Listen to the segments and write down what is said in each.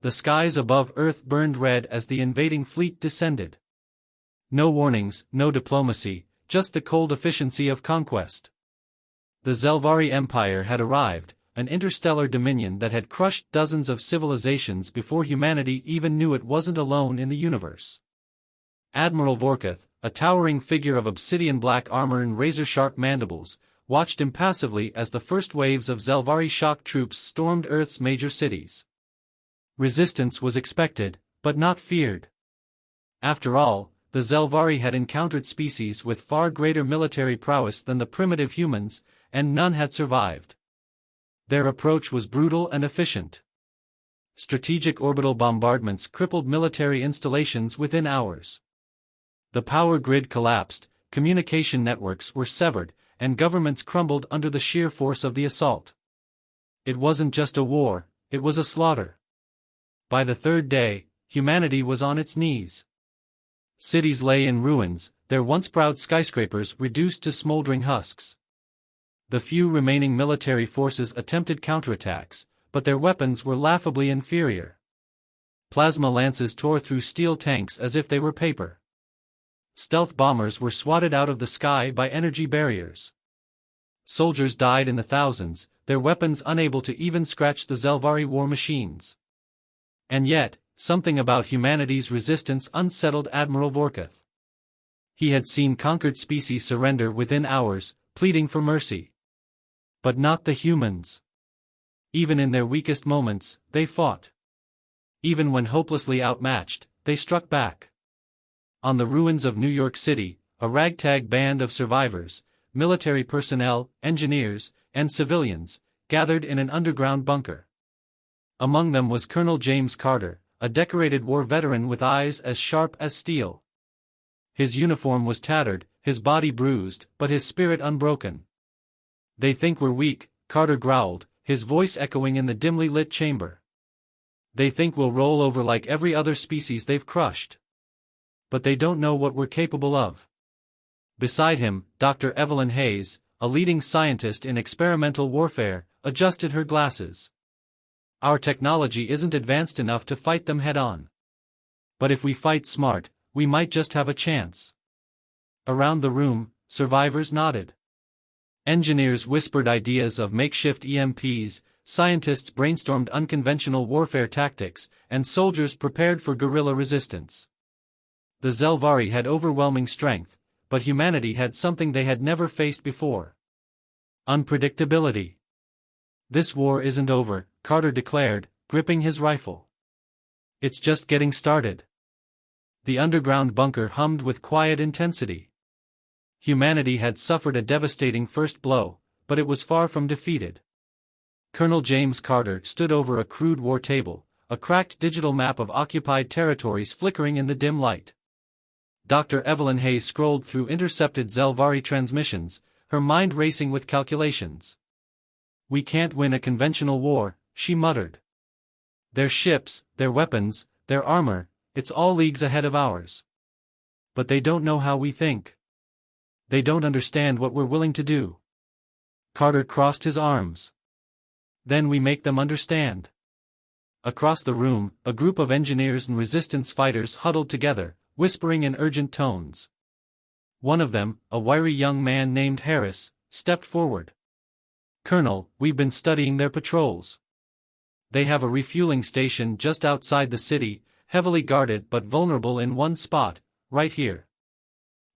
The skies above Earth burned red as the invading fleet descended. No warnings, no diplomacy, just the cold efficiency of conquest. The Zelvari Empire had arrived, an interstellar dominion that had crushed dozens of civilizations before humanity even knew it wasn't alone in the universe. Admiral Vorkuth, a towering figure of obsidian-black armor and razor-sharp mandibles, watched impassively as the first waves of Zelvari shock troops stormed Earth's major cities. Resistance was expected, but not feared. After all, the Zelvari had encountered species with far greater military prowess than the primitive humans, and none had survived. Their approach was brutal and efficient. Strategic orbital bombardments crippled military installations within hours. The power grid collapsed, communication networks were severed, and governments crumbled under the sheer force of the assault. It wasn't just a war, it was a slaughter. By the third day, humanity was on its knees. Cities lay in ruins, their once proud skyscrapers reduced to smoldering husks. The few remaining military forces attempted counterattacks, but their weapons were laughably inferior. Plasma lances tore through steel tanks as if they were paper. Stealth bombers were swatted out of the sky by energy barriers. Soldiers died in the thousands, their weapons unable to even scratch the Zelvari war machines. And yet, something about humanity's resistance unsettled Admiral Vorkuth. He had seen conquered species surrender within hours, pleading for mercy. But not the humans. Even in their weakest moments, they fought. Even when hopelessly outmatched, they struck back. On the ruins of New York City, a ragtag band of survivors, military personnel, engineers, and civilians, gathered in an underground bunker. Among them was Colonel James Carter, a decorated war veteran with eyes as sharp as steel. His uniform was tattered, his body bruised, but his spirit unbroken. "They think we're weak," Carter growled, his voice echoing in the dimly lit chamber. "They think we'll roll over like every other species they've crushed. But they don't know what we're capable of." Beside him, Dr. Evelyn Hayes, a leading scientist in experimental warfare, adjusted her glasses. "Our technology isn't advanced enough to fight them head-on. But if we fight smart, we might just have a chance." Around the room, survivors nodded. Engineers whispered ideas of makeshift EMPs, scientists brainstormed unconventional warfare tactics, and soldiers prepared for guerrilla resistance. The Zelvari had overwhelming strength, but humanity had something they had never faced before. Unpredictability. "This war isn't over," Carter declared, gripping his rifle. "It's just getting started." The underground bunker hummed with quiet intensity. Humanity had suffered a devastating first blow, but it was far from defeated. Colonel James Carter stood over a crude war table, a cracked digital map of occupied territories flickering in the dim light. Dr. Evelyn Hayes scrolled through intercepted Zelvari transmissions, her mind racing with calculations. "We can't win a conventional war," she muttered. "Their ships, their weapons, their armor, it's all leagues ahead of ours. But they don't know how we think. They don't understand what we're willing to do." Carter crossed his arms. "Then we make them understand." Across the room, a group of engineers and resistance fighters huddled together, whispering in urgent tones. One of them, a wiry young man named Harris, stepped forward. "Colonel, we've been studying their patrols. They have a refueling station just outside the city, heavily guarded but vulnerable in one spot, right here."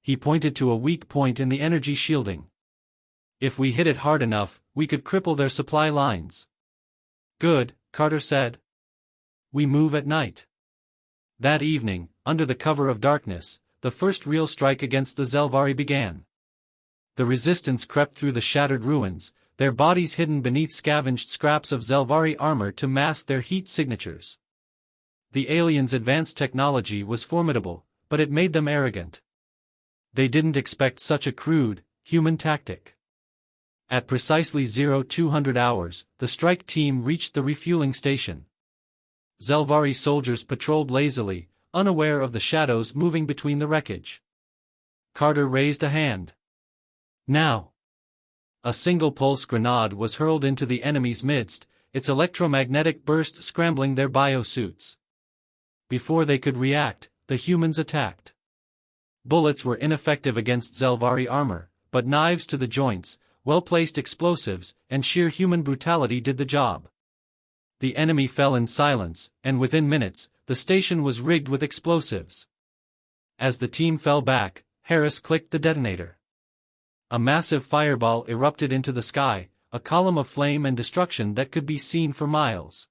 He pointed to a weak point in the energy shielding. "If we hit it hard enough, we could cripple their supply lines." "Good," Carter said. "We move at night." That evening, under the cover of darkness, the first real strike against the Zelvari began. The resistance crept through the shattered ruins, their bodies hidden beneath scavenged scraps of Zelvari armor to mask their heat signatures. The aliens' advanced technology was formidable, but it made them arrogant. They didn't expect such a crude, human tactic. At precisely 0200 hours, the strike team reached the refueling station. Zelvari soldiers patrolled lazily, unaware of the shadows moving between the wreckage. Carter raised a hand. "Now!" A single pulse grenade was hurled into the enemy's midst, its electromagnetic burst scrambling their biosuits. Before they could react, the humans attacked. Bullets were ineffective against Zelvari armor, but knives to the joints, well-placed explosives, and sheer human brutality did the job. The enemy fell in silence, and within minutes, the station was rigged with explosives. As the team fell back, Harris clicked the detonator. A massive fireball erupted into the sky, a column of flame and destruction that could be seen for miles.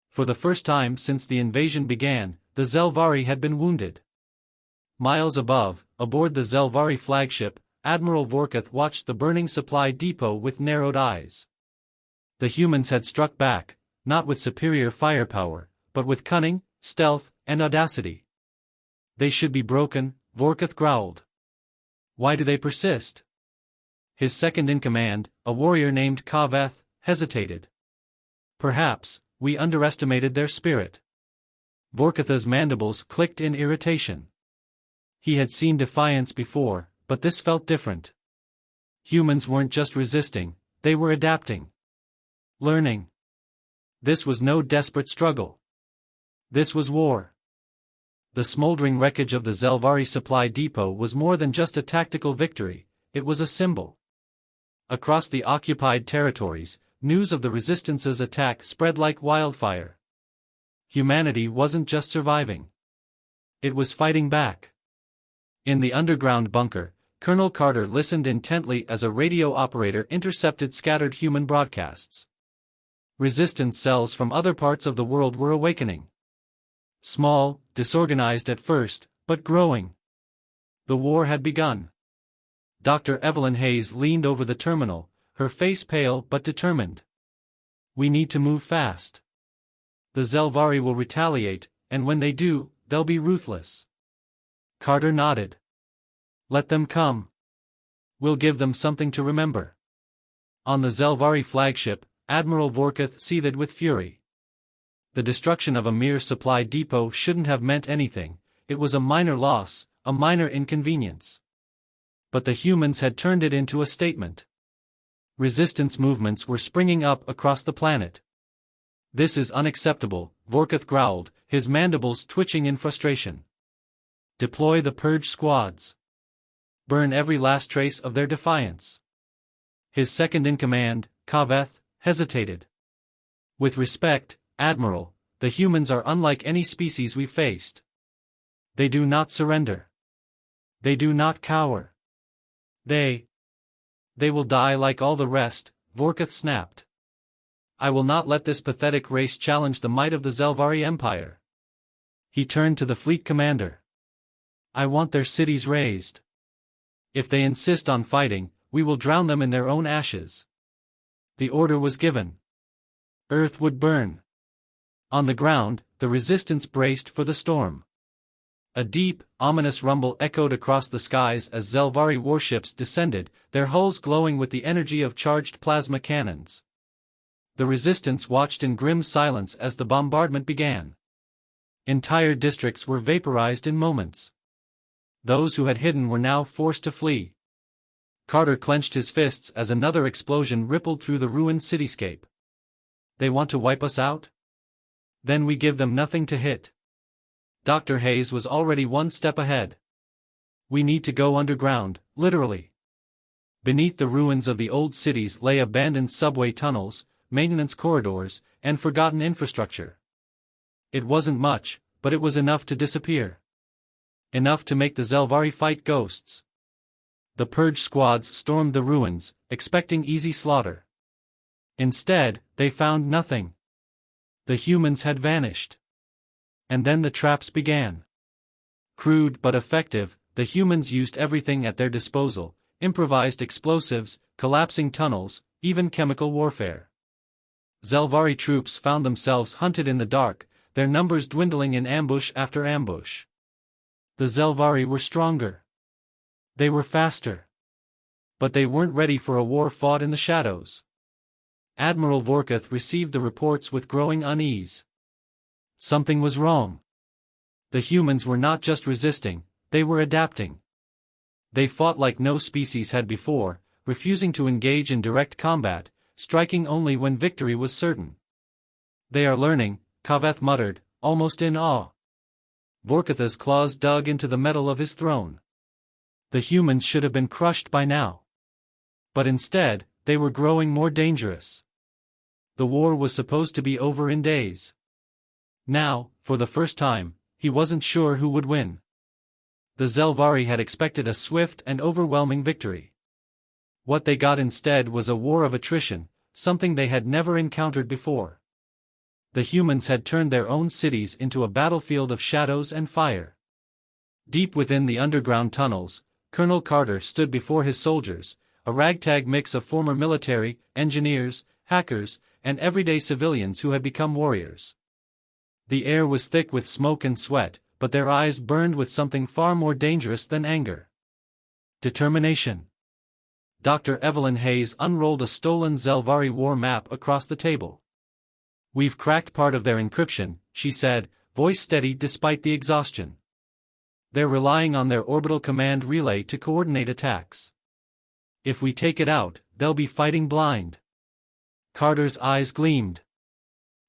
For the first time since the invasion began, the Zelvari had been wounded. Miles above, aboard the Zelvari flagship, Admiral Vorkuth watched the burning supply depot with narrowed eyes. The humans had struck back, not with superior firepower, but with cunning, stealth, and audacity. They should be broken, Vorkuth growled. Why do they persist? His second-in-command, a warrior named Carve, hesitated. Perhaps, we underestimated their spirit. Vorkuth's mandibles clicked in irritation. He had seen defiance before, but this felt different. Humans weren't just resisting, they were adapting. Learning. This was no desperate struggle. This was war. The smoldering wreckage of the Zelvari supply depot was more than just a tactical victory, it was a symbol. Across the occupied territories, news of the Resistance's attack spread like wildfire. Humanity wasn't just surviving. It was fighting back. In the underground bunker, Colonel Carter listened intently as a radio operator intercepted scattered human broadcasts. Resistance cells from other parts of the world were awakening. Small, disorganized at first, but growing. The war had begun. Dr. Evelyn Hayes leaned over the terminal, her face pale but determined. We need to move fast. The Zelvari will retaliate, and when they do, they'll be ruthless. Carter nodded. Let them come. We'll give them something to remember. On the Zelvari flagship, Admiral Vorkuth seethed with fury. The destruction of a mere supply depot shouldn't have meant anything, it was a minor loss, a minor inconvenience. But the humans had turned it into a statement. Resistance movements were springing up across the planet. This is unacceptable, Vorkuth growled, his mandibles twitching in frustration. Deploy the purge squads. Burn every last trace of their defiance. His second-in-command, Carve, hesitated. With respect, Admiral, the humans are unlike any species we've faced. They do not surrender. They do not cower. They will die like all the rest, Vorkuth snapped. I will not let this pathetic race challenge the might of the Zelvari Empire. He turned to the fleet commander. I want their cities razed. If they insist on fighting, we will drown them in their own ashes. The order was given. Earth would burn. On the ground, the resistance braced for the storm. A deep, ominous rumble echoed across the skies as Zelvari warships descended, their hulls glowing with the energy of charged plasma cannons. The resistance watched in grim silence as the bombardment began. Entire districts were vaporized in moments. Those who had hidden were now forced to flee. Carter clenched his fists as another explosion rippled through the ruined cityscape. They want to wipe us out? Then we give them nothing to hit. Dr. Hayes was already one step ahead. We need to go underground, literally. Beneath the ruins of the old cities lay abandoned subway tunnels, maintenance corridors, and forgotten infrastructure. It wasn't much, but it was enough to disappear. Enough to make the Zelvari fight ghosts. The purge squads stormed the ruins, expecting easy slaughter. Instead, they found nothing. The humans had vanished. And then the traps began. Crude but effective, the humans used everything at their disposal, improvised explosives, collapsing tunnels, even chemical warfare. Zelvari troops found themselves hunted in the dark, their numbers dwindling in ambush after ambush. The Zelvari were stronger. They were faster. But they weren't ready for a war fought in the shadows. Admiral Vorkuth received the reports with growing unease. Something was wrong. The humans were not just resisting, they were adapting. They fought like no species had before, refusing to engage in direct combat, striking only when victory was certain. They are learning, Carve muttered, almost in awe. Vorkutha's claws dug into the metal of his throne. The humans should have been crushed by now. But instead, they were growing more dangerous. The war was supposed to be over in days. Now, for the first time, he wasn't sure who would win. The Zelvari had expected a swift and overwhelming victory. What they got instead was a war of attrition, something they had never encountered before. The humans had turned their own cities into a battlefield of shadows and fire. Deep within the underground tunnels, Colonel Carter stood before his soldiers, a ragtag mix of former military, engineers, hackers, and everyday civilians who had become warriors. The air was thick with smoke and sweat, but their eyes burned with something far more dangerous than anger. Determination. Dr. Evelyn Hayes unrolled a stolen Zelvari war map across the table. "We've cracked part of their encryption," she said, voice steady despite the exhaustion. "They're relying on their orbital command relay to coordinate attacks. If we take it out, they'll be fighting blind." Carter's eyes gleamed.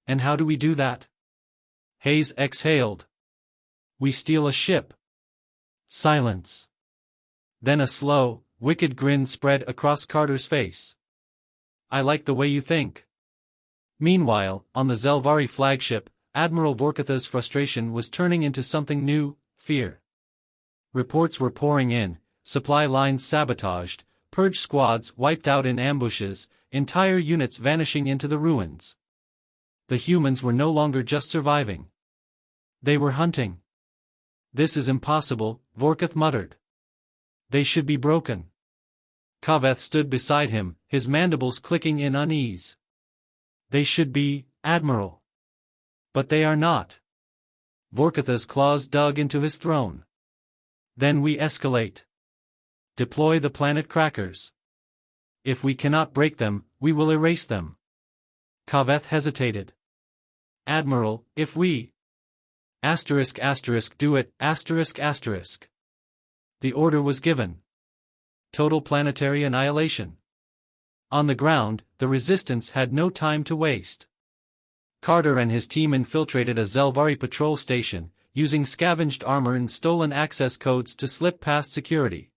"And how do we do that?" Hayes exhaled. "We steal a ship." Silence. Then a slow, wicked grin spread across Carter's face. "I like the way you think." Meanwhile, on the Zelvari flagship, Admiral Vorkutha's frustration was turning into something new, fear. Reports were pouring in, supply lines sabotaged, purge squads wiped out in ambushes, entire units vanishing into the ruins. The humans were no longer just surviving. They were hunting. "This is impossible," Vorkuth muttered. "They should be broken." Kaveth stood beside him, his mandibles clicking in unease. "They should be, Admiral. But they are not." Vorkutha's claws dug into his throne. "Then we escalate. Deploy the planet crackers. If we cannot break them, we will erase them." Kaveth hesitated. "Admiral, if we... do it, The order was given. Total planetary annihilation. On the ground, the resistance had no time to waste. Carter and his team infiltrated a Zelvari patrol station, using scavenged armor and stolen access codes to slip past security.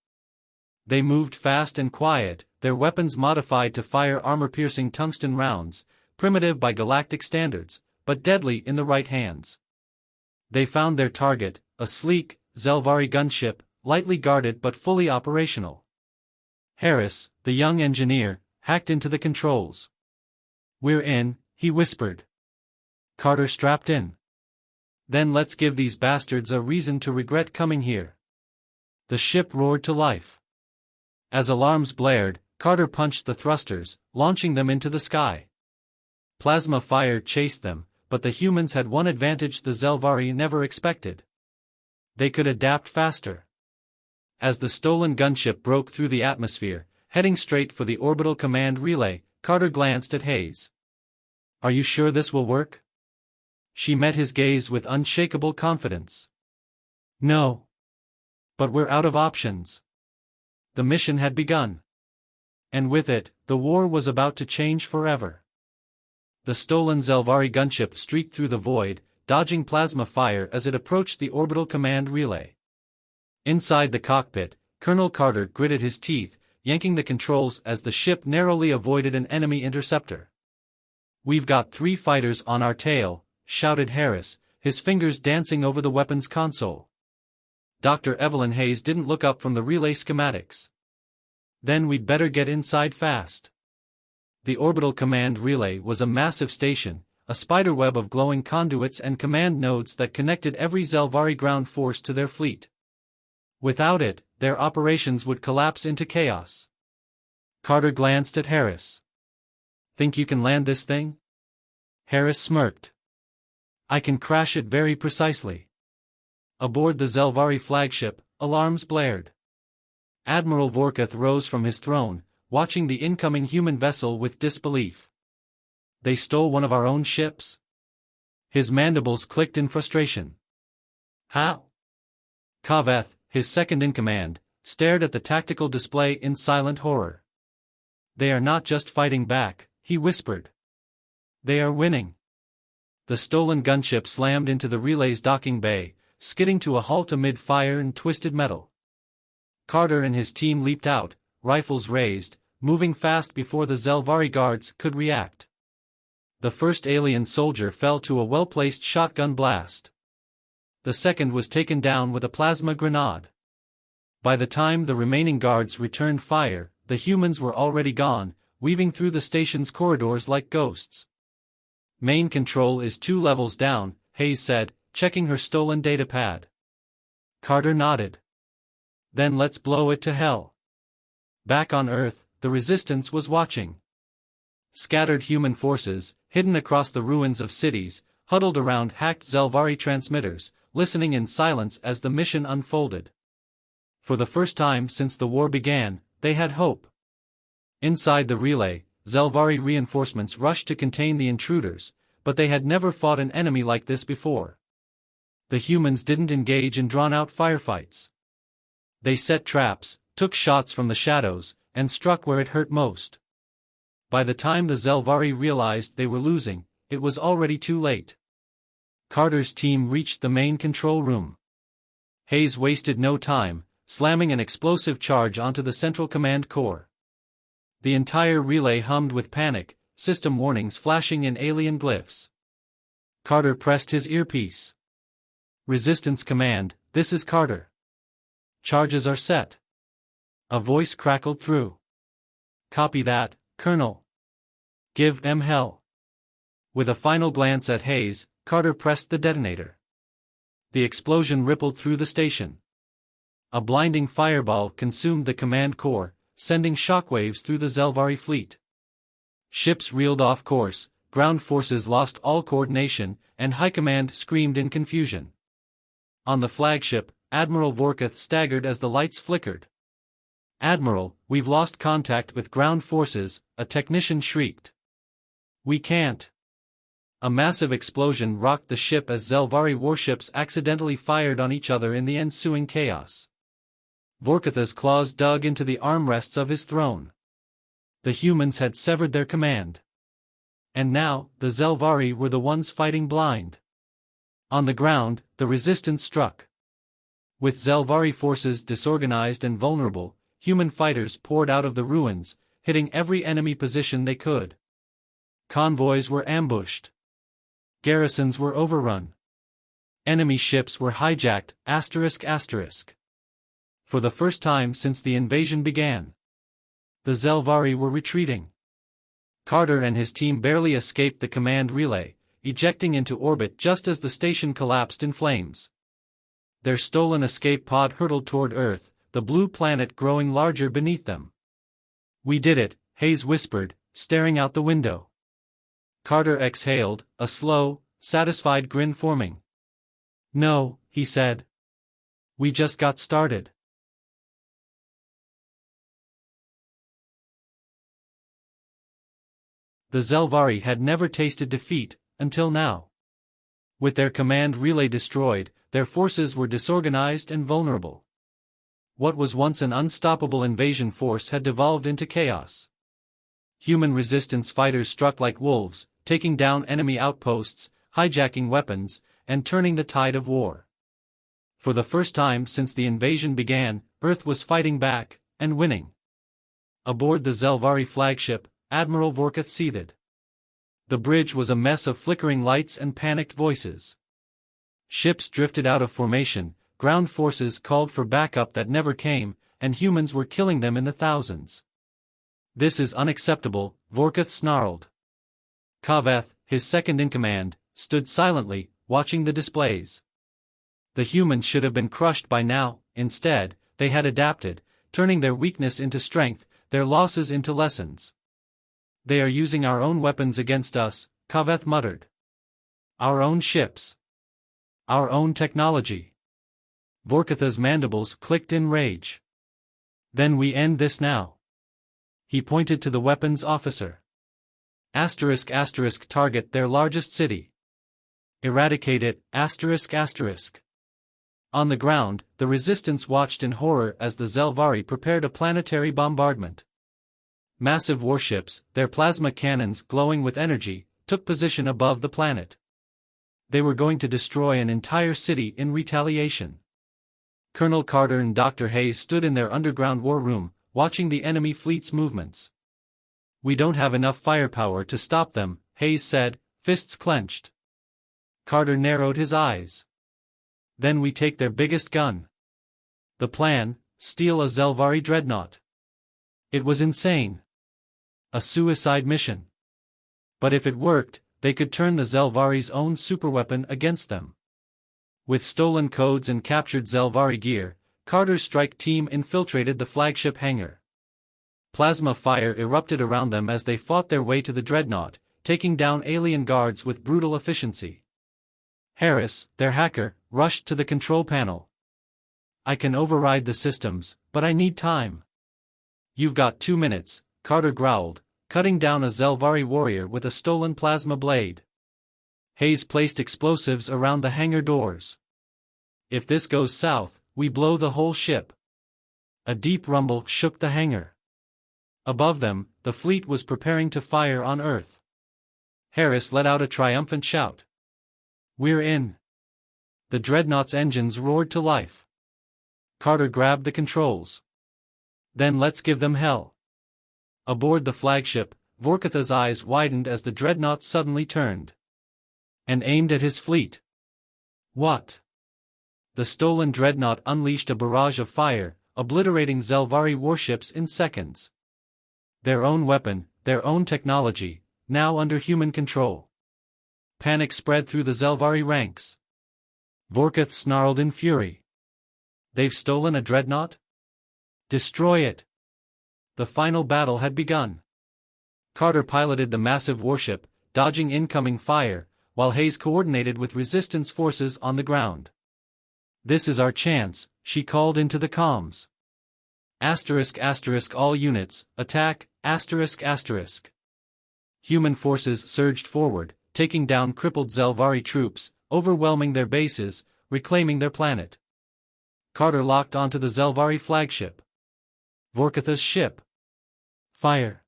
They moved fast and quiet, their weapons modified to fire armor-piercing tungsten rounds, primitive by galactic standards, but deadly in the right hands. They found their target, a sleek, Zelvari gunship, lightly guarded but fully operational. Harris, the young engineer, hacked into the controls. "We're in," he whispered. Carter strapped in. "Then let's give these bastards a reason to regret coming here." The ship roared to life. As alarms blared, Carter punched the thrusters, launching them into the sky. Plasma fire chased them, but the humans had one advantage the Zelvari never expected. They could adapt faster. As the stolen gunship broke through the atmosphere, heading straight for the orbital command relay, Carter glanced at Hayes. "Are you sure this will work?" She met his gaze with unshakable confidence. "No. But we're out of options." The mission had begun. And with it, the war was about to change forever. The stolen Zelvari gunship streaked through the void, dodging plasma fire as it approached the orbital command relay. Inside the cockpit, Colonel Carter gritted his teeth, yanking the controls as the ship narrowly avoided an enemy interceptor. "We've got 3 fighters on our tail," shouted Harris, his fingers dancing over the weapons console. Dr. Evelyn Hayes didn't look up from the relay schematics. "Then we'd better get inside fast." The orbital command relay was a massive station, a spiderweb of glowing conduits and command nodes that connected every Zelvari ground force to their fleet. Without it, their operations would collapse into chaos. Carter glanced at Harris. "Think you can land this thing?" Harris smirked. "I can crash it very precisely." Aboard the Zelvari flagship, alarms blared. Admiral Vorkuth rose from his throne, watching the incoming human vessel with disbelief. "They stole one of our own ships?" His mandibles clicked in frustration. "How?" Kaveth, his second-in-command, stared at the tactical display in silent horror. "They are not just fighting back," he whispered. They are winning. The stolen gunship slammed into the relay's docking bay, skidding to a halt amid fire and twisted metal. Carter and his team leaped out, rifles raised, moving fast before the Zelvari guards could react. The first alien soldier fell to a well-placed shotgun blast. The second was taken down with a plasma grenade. By the time the remaining guards returned fire, the humans were already gone, weaving through the station's corridors like ghosts. Main control is 2 levels down, Hayes said, checking her stolen datapad. Carter nodded. Then let's blow it to hell. Back on Earth, the Resistance was watching. Scattered human forces, hidden across the ruins of cities, huddled around hacked Zelvari transmitters, listening in silence as the mission unfolded. For the first time since the war began, they had hope. Inside the relay, Zelvari reinforcements rushed to contain the intruders, but they had never fought an enemy like this before. The humans didn't engage in drawn-out firefights. They set traps, took shots from the shadows, and struck where it hurt most. By the time the Zelvari realized they were losing, it was already too late. Carter's team reached the main control room. Hayes wasted no time, slamming an explosive charge onto the central command core. The entire relay hummed with panic, system warnings flashing in alien glyphs. Carter pressed his earpiece. Resistance command, this is Carter. Charges are set. A voice crackled through. Copy that, Colonel. Give them hell. With a final glance at Hayes, Carter pressed the detonator. The explosion rippled through the station. A blinding fireball consumed the command core, sending shockwaves through the Zelvari fleet. Ships reeled off course, ground forces lost all coordination, and High Command screamed in confusion. On the flagship, Admiral Vorkuth staggered as the lights flickered. Admiral, we've lost contact with ground forces, a technician shrieked. We can't. A massive explosion rocked the ship as Zelvari warships accidentally fired on each other in the ensuing chaos. Vorkuth's claws dug into the armrests of his throne. The humans had severed their command. And now, the Zelvari were the ones fighting blind. On the ground, the resistance struck. With Zelvari forces disorganized and vulnerable, human fighters poured out of the ruins, hitting every enemy position they could. Convoys were ambushed. Garrisons were overrun. Enemy ships were hijacked, ***. For the first time since the invasion began. The Zelvari were retreating. Carter and his team barely escaped the command relay, ejecting into orbit just as the station collapsed in flames. Their stolen escape pod hurtled toward Earth, the blue planet growing larger beneath them. We did it, Hayes whispered, staring out the window. Carter exhaled, a slow, satisfied grin forming. No, he said. We just got started. The Zelvari had never tasted defeat, until now. With their command relay destroyed, their forces were disorganized and vulnerable. What was once an unstoppable invasion force had devolved into chaos. Human resistance fighters struck like wolves, taking down enemy outposts, hijacking weapons, and turning the tide of war. For the first time since the invasion began, Earth was fighting back, and winning. Aboard the Zelvari flagship, Admiral Vorkuth seethed. The bridge was a mess of flickering lights and panicked voices. Ships drifted out of formation, ground forces called for backup that never came, and humans were killing them in the thousands. This is unacceptable, Vorkuth snarled. Carve, his second-in-command, stood silently, watching the displays. The humans should have been crushed by now. Instead, they had adapted, turning their weakness into strength, their losses into lessons. They are using our own weapons against us, Carve muttered. Our own ships. Our own technology. Vorkuth's mandibles clicked in rage. Then we end this now. He pointed to the weapons officer. ***, target their largest city. Eradicate it, ***. On the ground, the resistance watched in horror as the Zelvari prepared a planetary bombardment. Massive warships, their plasma cannons glowing with energy, took position above the planet. They were going to destroy an entire city in retaliation. Colonel Carter and Dr. Hayes stood in their underground war room, watching the enemy fleet's movements. "We don't have enough firepower to stop them," Hayes said, fists clenched. Carter narrowed his eyes. "Then we take their biggest gun." The plan: steal a Zelvari dreadnought. It was insane. A suicide mission. But if it worked, they could turn the Zelvari's own superweapon against them. With stolen codes and captured Zelvari gear, Carter's strike team infiltrated the flagship hangar. Plasma fire erupted around them as they fought their way to the dreadnought, taking down alien guards with brutal efficiency. Harris, their hacker, rushed to the control panel. "I can override the systems, but I need time." "You've got 2 minutes," Carter growled, cutting down a Zelvari warrior with a stolen plasma blade. Hayes placed explosives around the hangar doors. "If this goes south, we blow the whole ship." A deep rumble shook the hangar. Above them, the fleet was preparing to fire on Earth. Harris let out a triumphant shout. "We're in." The dreadnought's engines roared to life. Carter grabbed the controls. "Then let's give them hell." Aboard the flagship, Vorkatha's eyes widened as the dreadnought suddenly turned and aimed at his fleet. What? The stolen dreadnought unleashed a barrage of fire, obliterating Zelvari warships in seconds. Their own weapon, their own technology, now under human control. Panic spread through the Zelvari ranks. Vorkath snarled in fury. "They've stolen a dreadnought? Destroy it!" The final battle had begun. Carter piloted the massive warship, dodging incoming fire, while Hayes coordinated with resistance forces on the ground. "This is our chance," she called into the comms. *** all units, attack, ***. Human forces surged forward, taking down crippled Zelvari troops, overwhelming their bases, reclaiming their planet. Carter locked onto the Zelvari flagship. Vorkatha's ship. Fire.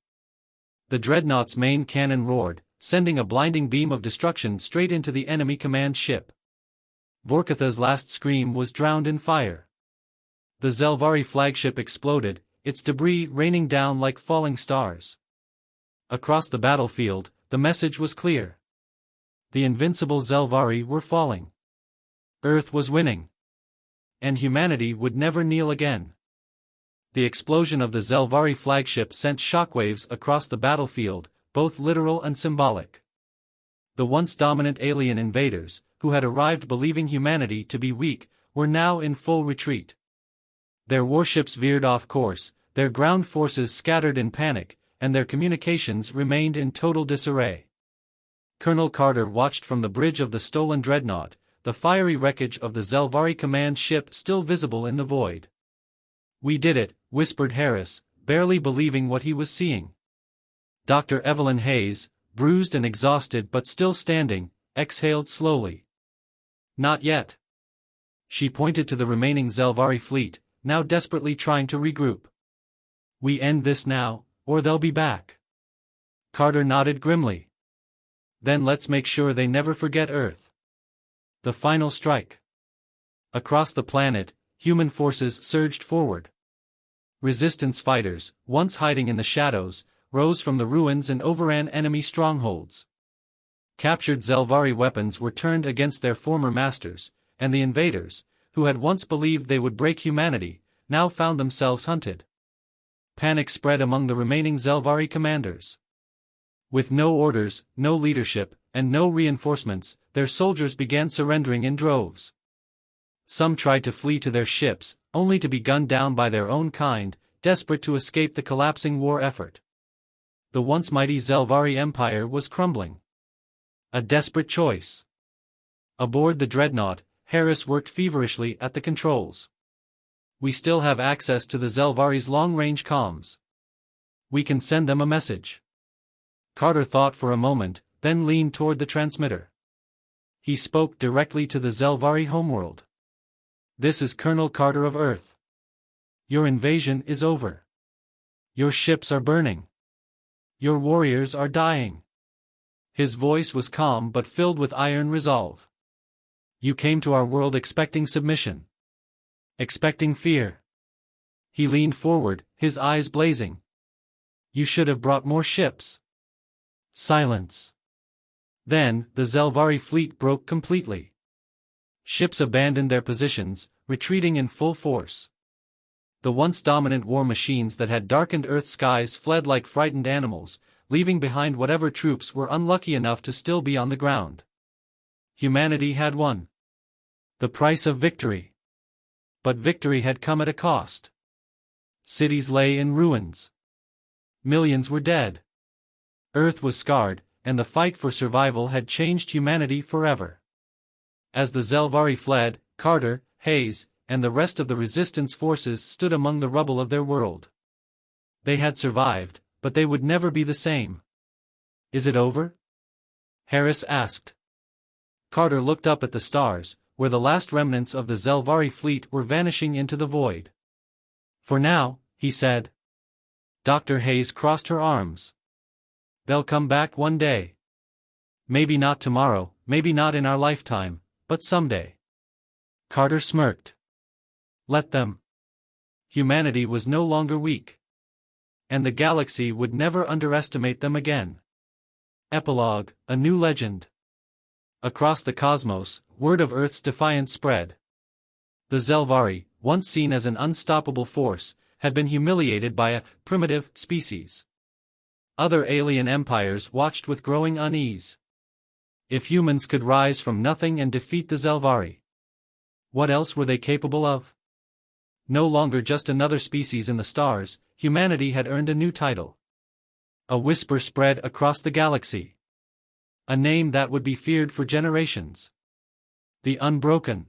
The dreadnought's main cannon roared, sending a blinding beam of destruction straight into the enemy command ship. Vorkatha's last scream was drowned in fire. The Zelvari flagship exploded, its debris raining down like falling stars. Across the battlefield, the message was clear. The invincible Zelvari were falling. Earth was winning. And humanity would never kneel again. The explosion of the Zelvari flagship sent shockwaves across the battlefield, both literal and symbolic. The once dominant alien invaders, who had arrived believing humanity to be weak, were now in full retreat. Their warships veered off course, their ground forces scattered in panic, and their communications remained in total disarray. Colonel Carter watched from the bridge of the stolen dreadnought, the fiery wreckage of the Zelvari command ship still visible in the void. "We did it," whispered Harris, barely believing what he was seeing. Dr. Evelyn Hayes, bruised and exhausted but still standing, exhaled slowly. "Not yet." She pointed to the remaining Zelvari fleet, now desperately trying to regroup. "We end this now, or they'll be back." Carter nodded grimly. "Then let's make sure they never forget Earth." The final strike. Across the planet, human forces surged forward. Resistance fighters, once hiding in the shadows, rose from the ruins and overran enemy strongholds. Captured Zelvari weapons were turned against their former masters, and the invaders, who had once believed they would break humanity, now found themselves hunted. Panic spread among the remaining Zelvari commanders. With no orders, no leadership, and no reinforcements, their soldiers began surrendering in droves. Some tried to flee to their ships, only to be gunned down by their own kind, desperate to escape the collapsing war effort. The once mighty Zelvari Empire was crumbling. A desperate choice. Aboard the dreadnought, Harris worked feverishly at the controls. "We still have access to the Zelvari's long-range comms. We can send them a message." Carter thought for a moment, then leaned toward the transmitter. He spoke directly to the Zelvari homeworld. "This is Colonel Carter of Earth. Your invasion is over. Your ships are burning. Your warriors are dying. His voice was calm but filled with iron resolve. You came to our world expecting submission. Expecting fear. He leaned forward, his eyes blazing. You should have brought more ships. Silence. Then, the Zelvari fleet broke completely. Ships abandoned their positions, retreating in full force. The once dominant war machines that had darkened Earth's skies fled like frightened animals, leaving behind whatever troops were unlucky enough to still be on the ground. Humanity had won. The price of victory. But victory had come at a cost. Cities lay in ruins. Millions were dead. Earth was scarred, and the fight for survival had changed humanity forever. As the Zelvari fled, Carter, Hayes, and the rest of the resistance forces stood among the rubble of their world. They had survived, but they would never be the same. Is it over? Harris asked. Carter looked up at the stars, where the last remnants of the Zelvari fleet were vanishing into the void. For now, he said. Dr. Hayes crossed her arms. They'll come back one day. Maybe not tomorrow, maybe not in our lifetime, but someday. Carter smirked. Let them. Humanity was no longer weak. And the galaxy would never underestimate them again. Epilogue, a new legend. Across the cosmos, word of Earth's defiance spread. The Zelvari, once seen as an unstoppable force, had been humiliated by a primitive species. Other alien empires watched with growing unease. If humans could rise from nothing and defeat the Zelvari, what else were they capable of? No longer just another species in the stars, humanity had earned a new title. A whisper spread across the galaxy. A name that would be feared for generations. The Unbroken.